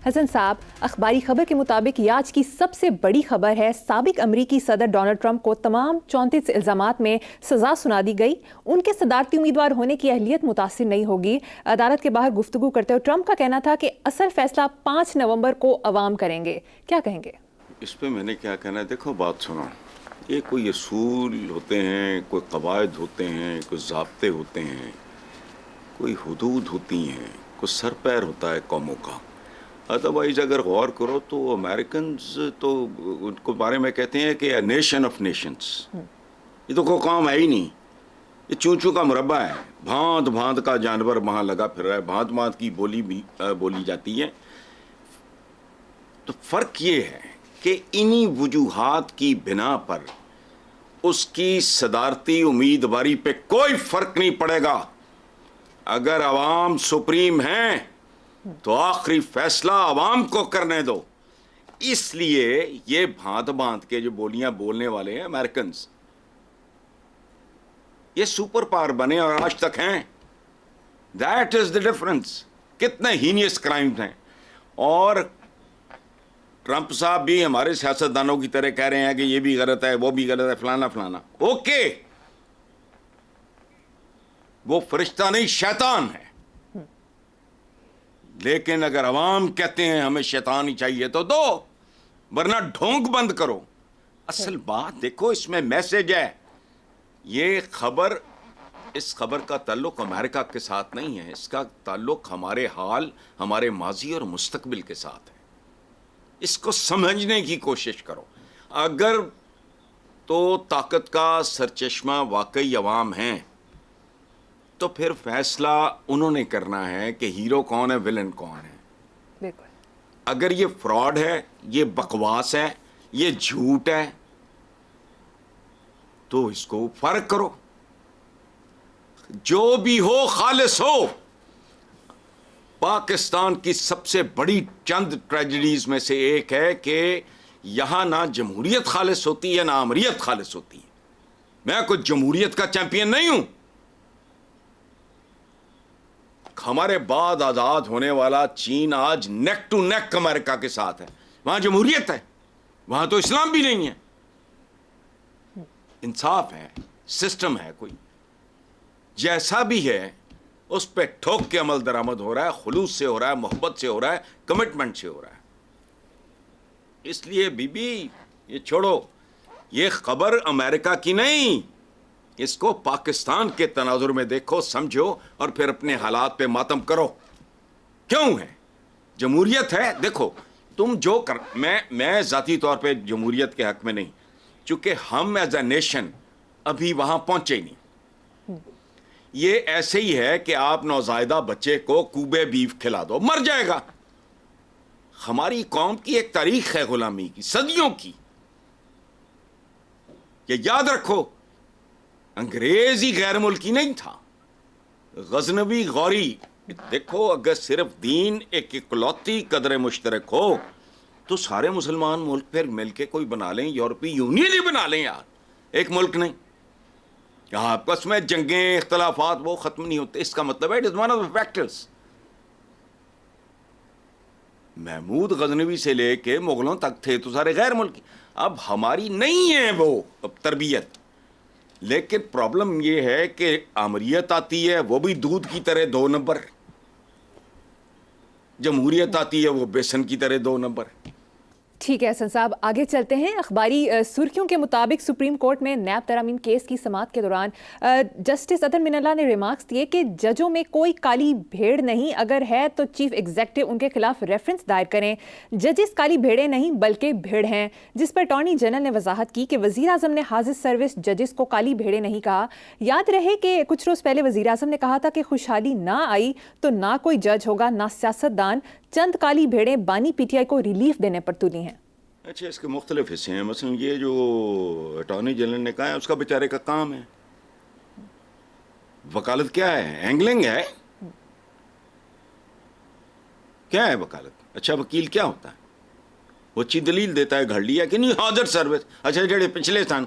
حسن صاحب، اخباری خبر کے مطابق یہ آج کی سب سے بڑی خبر ہے، سابق امریکی صدر ڈونلڈ ٹرمپ کو تمام 34 الزامات میں سزا سنا دی گئی۔ ان کے صدارتی امیدوار ہونے کی اہلیت متاثر نہیں ہوگی۔ عدالت کے باہر گفتگو کرتے ہوئے ٹرمپ کا کہنا تھا کہ اصل فیصلہ 5 نومبر کو عوام کریں گے۔ کیا کہیں گے؟ اس پہ میں نے کیا کہنا ہے، دیکھو بات سنو، یہ کوئی اصول ہوتے ہیں، کوئی قواعد ہوتے ہیں، کوئی ضابطے ہوتے ہیں، کوئی حدود ہوتی ہیں، کوئی سر پیر ہوتا ہے قوموں کا۔ ادروائز اگر غور کرو تو امریکنز تو ان کو بارے میں کہتے ہیں کہ نیشن آف نیشنز، یہ تو کوئی قوم ہے ہی نہیں، یہ چون چون کا مربع ہے، بھانت بھانت کا جانور وہاں لگا پھر رہا ہے، بھانت بھانت کی بولی بھی بولی جاتی ہے۔ تو فرق یہ ہے کہ انہی وجوہات کی بنا پر اس کی صدارتی امیدواری پہ کوئی فرق نہیں پڑے گا۔ اگر عوام سپریم ہیں تو آخری فیصلہ عوام کو کرنے دو۔ اس لیے یہ بھانت بھانت کے جو بولیاں بولنے والے ہیں امریکنز، یہ سپر پاور بنے اور آج تک ہیں۔ That is the difference. کتنے ہینیس کرائمز ہیں، اور ٹرمپ صاحب بھی ہمارے سیاستدانوں کی طرح کہہ رہے ہیں کہ یہ بھی غلط ہے، وہ بھی غلط ہے، فلانا فلانا۔ اوکے، وہ فرشتہ نہیں شیطان ہے، لیکن اگر عوام کہتے ہیں ہمیں شیطان ہی چاہیے تو دو، ورنہ ڈھونک بند کرو۔ اصل بات دیکھو، اس میں میسج ہے۔ یہ خبر، اس خبر کا تعلق امریکہ کے ساتھ نہیں ہے، اس کا تعلق ہمارے حال، ہمارے ماضی اور مستقبل کے ساتھ ہے۔ اس کو سمجھنے کی کوشش کرو۔ اگر تو طاقت کا سرچشمہ واقعی عوام ہیں تو پھر فیصلہ انہوں نے کرنا ہے کہ ہیرو کون ہے، ویلن کون ہے۔ بالکل۔ اگر یہ فراڈ ہے، یہ بکواس ہے، یہ جھوٹ ہے، تو اس کو فرق کرو۔ جو بھی ہو خالص ہو۔ پاکستان کی سب سے بڑی چند ٹریجڈیز میں سے ایک ہے کہ یہاں نہ جمہوریت خالص ہوتی ہے نہ امریت خالص ہوتی ہے۔ میں کوئی جمہوریت کا چیمپئن نہیں ہوں۔ ہمارے بعد آزاد ہونے والا چین آج نیک ٹو نیک امریکہ کے ساتھ ہے، وہاں جمہوریت ہے، وہاں تو اسلام بھی نہیں ہے، انصاف ہے، سسٹم ہے، کوئی جیسا بھی ہے اس پہ ٹھوک کے عمل درآمد ہو رہا ہے، خلوص سے ہو رہا ہے، محبت سے ہو رہا ہے، کمٹمنٹ سے ہو رہا ہے۔ اس لیے بی بی یہ چھوڑو، یہ خبر امریکہ کی نہیں، اس کو پاکستان کے تناظر میں دیکھو، سمجھو، اور پھر اپنے حالات پہ ماتم کرو۔ کیوں ہے؟ جمہوریت ہے۔ دیکھو تم جو کر، میں ذاتی طور پہ جمہوریت کے حق میں نہیں، چونکہ ہم ایز اے نیشن ابھی وہاں پہنچے ہی نہیں۔ یہ ایسے ہی ہے کہ آپ نوزائیدہ بچے کو کوبے بیف کھلا دو، مر جائے گا۔ ہماری قوم کی ایک تاریخ ہے غلامی کی، صدیوں کی۔ یہ یاد رکھو، انگریز ہی غیر ملکی نہیں تھا، غزنوی غوری۔ دیکھو اگر صرف دین ایک اکلوتی قدر مشترک ہو تو سارے مسلمان ملک پھر مل کے کوئی بنا لیں، یورپی یونین ہی بنا لیں یار، ایک ملک نہیں۔ آپس میں جنگیں، اختلافات وہ ختم نہیں ہوتے۔ اس کا مطلب ہے it is one of the factors. Mahmud Ghaznavi سے لے کے مغلوں تک تھے تو سارے غیر ملکی۔ اب ہماری نہیں ہے وہ اب تربیت، لیکن پرابلم یہ ہے کہ آمریت آتی ہے وہ بھی دودھ کی طرح 2 نمبر، جمہوریت آتی ہے وہ بیسن کی طرح 2 نمبر۔ ٹھیک ہے حسن صاحب، آگے چلتے ہیں۔ اخباری سرخیوں کے مطابق سپریم کورٹ میں نیب ترامیم کیس کی سماعت کے دوران جسٹس اطہر من اللہ نے ریمارکس دیے کہ ججوں میں کوئی کالی بھیڑ نہیں، اگر ہے تو چیف ایگزیکٹو ان کے خلاف ریفرنس دائر کریں۔ ججز کالی بھیڑیں نہیں بلکہ بھیڑ ہیں، جس پر اٹارنی جنرل نے وضاحت کی کہ وزیر اعظم نے حاضر سروس ججز کو کالی بھیڑیں نہیں کہا۔ یاد رہے کہ کچھ روز پہلے وزیر اعظم نے کہا تھا کہ خوشحالی نہ آئی تو نہ کوئی جج ہوگا نہ سیاستدان، چند کالی بھیڑیں بانی پی ٹی آئی کو ریلیف دینے پر تلی ہیں۔ اچھا، اس کے مختلف حصے ہیں۔ مثلا یہ جو اٹارنی جنرل نے کہا ہے اس کا بیچارے کا کام ہے، وکالت کیا ہے؟ اینگلنگ ہے۔ کیا ہے وکالت؟ اچھا وکیل کیا ہوتا ہے؟ وہ اچھی دلیل دیتا ہے، گھڑ لیا کہ نہیں حاضر سروس۔ اچھا جڑے پچھلے سن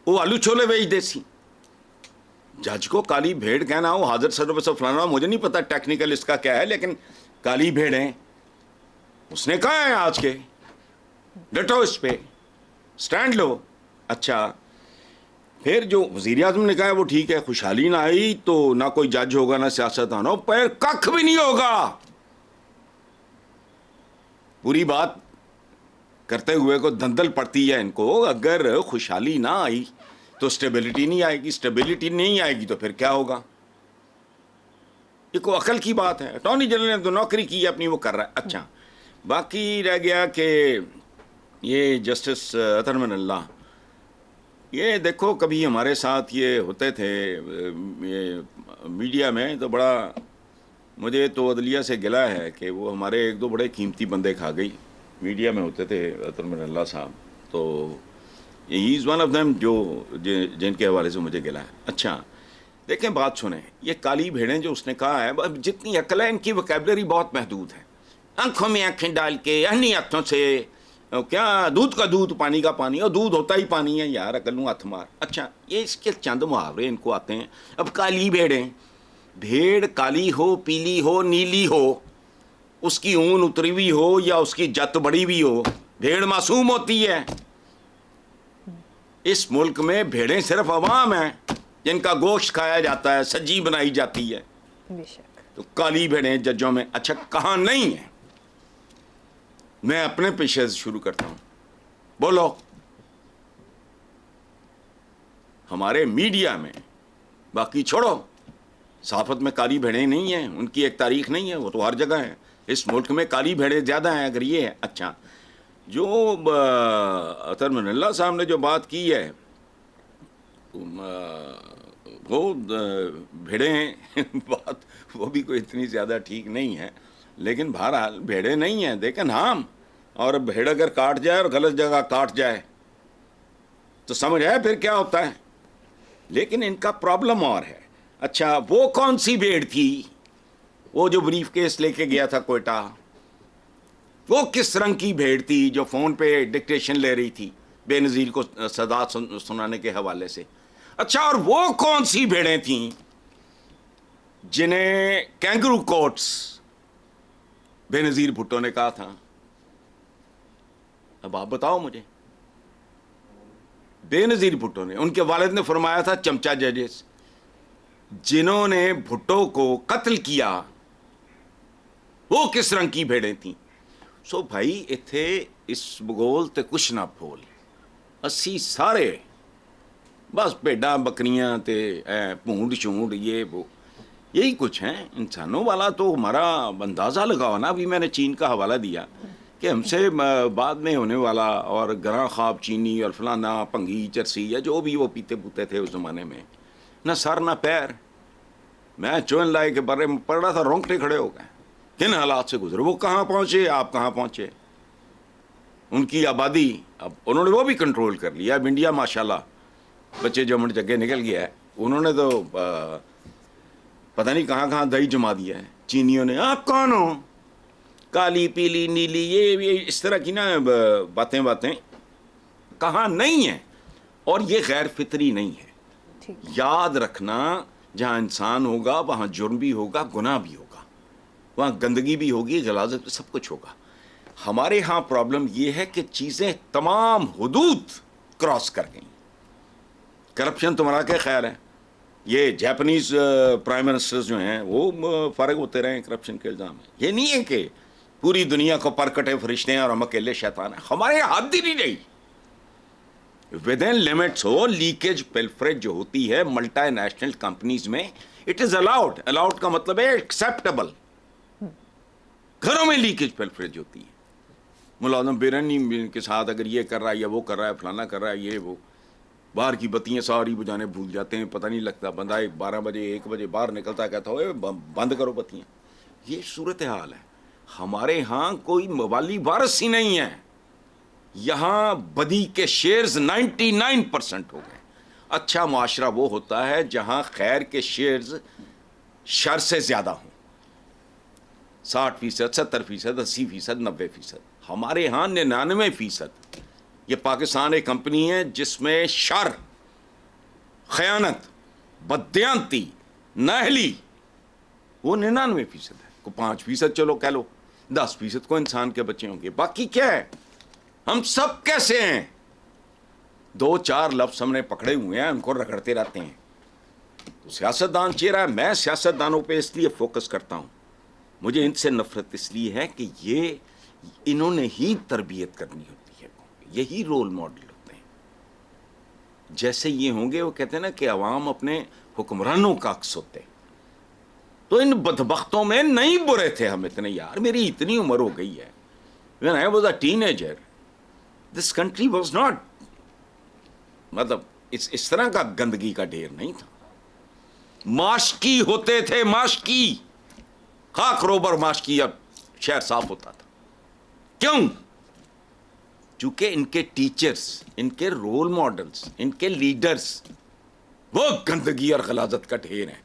وہ آلو چھولے بیچ دے سی، جج کو کالی بھیڑ کہنا ہو حاضر سر سے فلانا, مجھے نہیں پتا ٹیکنیکل اس کا کیا ہے, لیکن کالی بھیڑ ہیں اس نے کہا ہے آج کے, ڈٹو اس پہ سٹینڈ لو. اچھا پھر جو وزیر اعظم نے کہا ہے وہ ٹھیک ہے, خوشحالی نہ آئی تو نہ کوئی جج ہوگا نہ سیاستدان ہو, پھر ککھ بھی نہیں ہوگا. پوری بات کرتے ہوئے کو دندل پڑتی ہے ان کو. اگر خوشحالی نہ آئی تو سٹیبلٹی نہیں آئے گی, سٹیبلٹی نہیں آئے گی تو پھر کیا ہوگا. یہ کوئی عقل کی بات ہے. اٹارنی جنرل نے تو نوکری کی ہے اپنی, وہ کر رہا ہے. اچھا باقی رہ گیا کہ یہ جسٹس اطہر من اللہ, یہ دیکھو کبھی ہمارے ساتھ یہ ہوتے تھے یہ میڈیا میں, تو بڑا مجھے تو عدلیہ سے گلا ہے کہ وہ ہمارے ایک دو بڑے قیمتی بندے کھا گئی. میڈیا میں ہوتے تھے اطہر من اللہ صاحب, تو ہی از ون آف دیم جو جن کے حوالے سے مجھے گلا ہے. اچھا دیکھیں بات سنیں, یہ کالی بھیڑیں جو اس نے کہا ہے, جتنی عقل ہے ان کی وکیبلری بہت محدود ہے. آنکھوں میں آنکھیں ڈال کے اہنی ہاتھوں سے کیا دودھ کا دودھ پانی کا پانی, اور دودھ ہوتا ہی پانی ہے یار, عقل ہاتھ مار. اچھا یہ اس کے چند محاورے ان کو آتے ہیں. اب کالی بھیڑیں, بھیڑ کالی ہو پیلی ہو نیلی ہو, اس کی اون اتری ہوئی ہو یا اس کی جت بڑی ہوئی ہو, بھیڑ معصوم ہوتی ہے. اس ملک میں بھیڑیں صرف عوام ہیں جن کا گوشت کھایا جاتا ہے, سجی بنائی جاتی ہے. تو کالی بھیڑیں ججوں میں اچھا کہاں نہیں ہیں. میں اپنے پیشے سے شروع کرتا ہوں. بولو ہمارے میڈیا میں, باقی چھوڑو, صحافت میں کالی بھیڑیں نہیں ہیں, ان کی ایک تاریخ نہیں ہے, وہ تو ہر جگہ ہیں. اس ملک میں کالی بھیڑیں زیادہ ہیں اگر یہ ہے. اچھا جو اطہر من اللہ صاحب نے جو بات کی ہے وہ بھیڑیں بات وہ بھی کوئی اتنی زیادہ ٹھیک نہیں ہے, لیکن بہرحال بھیڑیں نہیں ہیں دیکھیں ہم. اور بھیڑ اگر کاٹ جائے اور غلط جگہ کاٹ جائے تو سمجھ آئے پھر کیا ہوتا ہے. لیکن ان کا پرابلم اور ہے. اچھا وہ کون سی بھیڑ تھی وہ جو بریف کیس لے کے گیا تھا کوئٹہ, وہ کس رنگ کی بھیڑ تھی جو فون پہ ڈکٹیشن لے رہی تھی بے نظیر کو صدا سنانے کے حوالے سے. اچھا اور وہ کون سی بھیڑیں تھیں جنہیں کینگرو کوٹس بے نظیر بھٹو نے کہا تھا. اب آپ بتاؤ مجھے. بے نظیر بھٹو نے, ان کے والد نے فرمایا تھا چمچا ججز, جنہوں نے بھٹو کو قتل کیا وہ کس رنگ کی بھیڑیں تھیں. سو بھائی اتھے اس بگول تے کچھ نہ پھول, اسی سارے بس بھیڈاں بکریاں تے پونڈ شونڈ یہ وہ یہی کچھ ہیں. انسانوں والا تو ہمارا اندازہ لگاؤ نا. ابھی میں نے چین کا حوالہ دیا کہ ہم سے بعد میں ہونے والا اور گراں خواب چینی اور فلانا پنگی چرسی یا جو بھی وہ پیتے پوتے تھے اس زمانے میں, نہ سر نہ پیر. میں چون لائے کے بارے میں پڑھ رہا تھا, رونگٹے کھڑے ہو گئے. کن حالات سے گزرے, وہ کہاں پہنچے, آپ کہاں پہنچے. ان کی آبادی اب انہوں نے وہ بھی کنٹرول کر لیا. اب انڈیا ماشاءاللہ بچے جمن جگہ نکل گیا ہے. انہوں نے تو پتہ نہیں کہاں کہاں دہی جما دیا ہے. چینیوں نے آپ کون ہو, کالی پیلی نیلی یہ اس طرح کی نا باتیں کہاں نہیں ہیں. اور یہ غیر فطری نہیں ہے. یاد رکھنا جہاں انسان ہوگا وہاں جرم بھی ہوگا, گناہ بھی ہوگا, وہاں گندگی بھی ہوگی, غلاظت سب کچھ ہوگا. ہمارے ہاں پرابلم یہ ہے کہ چیزیں تمام حدود کراس کر گئیں. کرپشن تمہارا کیا خیال ہے؟ یہ جاپنیز پرائم منسٹرز جو ہیں وہ فارغ ہوتے رہے ہیں کرپشن کے الزام میں. یہ نہیں ہے کہ پوری دنیا کو پر کٹے فرشتے ہیں اور ہم اکیلے شیطان ہیں. ہمارے حد ہی نہیں رہی. ود ان لمٹس ہو. لیکیج پلفریج جو ہوتی ہے ملٹی نیشنل کمپنیز میں, اٹ از الاؤڈ. الاؤڈ کا مطلب ہے ایکسیپٹیبل. گھروں میں لیکیج پلفریج ہوتی ہے. ملازم بیرنی کے ساتھ اگر یہ کر رہا ہے یا وہ کر رہا ہے, فلانا کر رہا ہے, یہ وہ, باہر کی بتیاں ساری بجانے بھول جاتے ہیں, پتہ نہیں لگتا. بندہ 12 بجے 1 بجے باہر نکلتا ہے, کہتا ہو بند کرو بتیاں. یہ صورتحال ہے. ہمارے ہاں کوئی موالی وارث ہی نہیں ہے. یہاں بدی کے شیئرز 99% ہو گئے. اچھا معاشرہ وہ ہوتا ہے جہاں خیر کے شیئرز شر سے زیادہ ہوں. 60%, 70%, 80%, 90%. ہمارے ہاں 99%. یہ پاکستان ایک کمپنی ہے جس میں شر, خیانت, بدیانتی, نااہلی, وہ 99% ہے. کو 5% چلو کہہ لو, 10% کو انسان کے بچے ہوں گے, باقی کیا ہے؟ ہم سب کیسے ہیں؟ 2-4 لفظ ہم نے پکڑے ہوئے ہیں, ان کو رگڑتے رہتے ہیں. تو سیاستدان چہرہ ہے, میں سیاستدانوں پہ اس لیے فوکس کرتا ہوں, مجھے ان سے نفرت اس لیے ہے کہ یہ انہوں نے ہی تربیت کرنی ہوتی ہے, یہی رول ماڈل ہوتے ہیں. جیسے یہ ہوں گے, وہ کہتے ہیں نا کہ عوام اپنے حکمرانوں کا عکس ہوتے ہیں. تو ان بدبختوں میں نہیں برے تھے ہم اتنے, یار میری اتنی عمر ہو گئی ہے. When I was a teenager, this country was not, مطلب اس طرح کا گندگی کا ڈھیر نہیں تھا. ماشکی ہوتے تھے, ماشکی, خاک روبر ماشکی, اب شہر صاف ہوتا تھا. کیوں؟ چونکہ ان کے ٹیچرز, ان کے رول ماڈلز, ان کے لیڈرز وہ گندگی اور غلاظت کا ڈھیر ہیں.